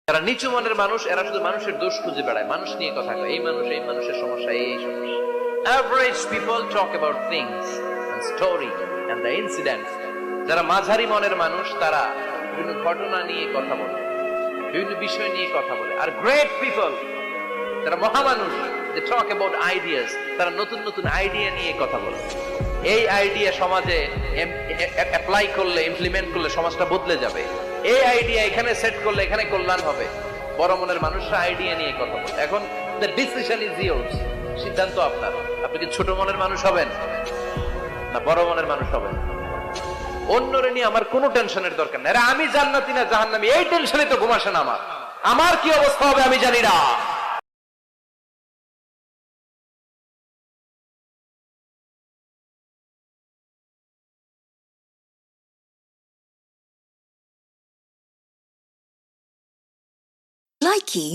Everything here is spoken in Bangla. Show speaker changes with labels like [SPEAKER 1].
[SPEAKER 1] যারা নিচু মনের মানুষ, এরা শুধু মানুষের দোষ খুঁজে বেড়ায়, মানুষ নিয়ে কথা কয়, এই মানুষ, এই মানুষের সমস্যা, এই সমস্যা। Average people talk about things and story and the incidents. যারা মাঝারি মনের মানুষ, তারা বিভিন্ন ঘটনা নিয়ে কথা বলে, বিভিন্ন বিষয় নিয়ে কথা বলে। আর গ্রেট পিপল, যারা মহামানুষ, they talk about ideas, তারা নতুন নতুন আইডিয়া নিয়ে কথা বলে। এই আইডিয়া সমাজে অ্যাপ্লাই করলে, ইমপ্লিমেন্ট করলে সমাজটা বদলে যাবে। এই আইডিয়া এখানে সেট করলে এখানে কল্যাণ হবে। বড় মনের মানুষরা আইডিয়া নিয়ে কথা বলে। এখন the decision is yours, সিদ্ধান্ত আপনার। আপনি কি ছোট মনের মানুষ হবেন না বড় মনের মানুষ হবেন? অন্যরে নিয়ে আমার কোনো টেনশনের দরকার নেই। আমি জান্নাতি না জাহান্নামী, এই টেনশনে তো ঘুম আসে না আমার। আমার কি অবস্থা হবে আমি জানি না।
[SPEAKER 2] Likey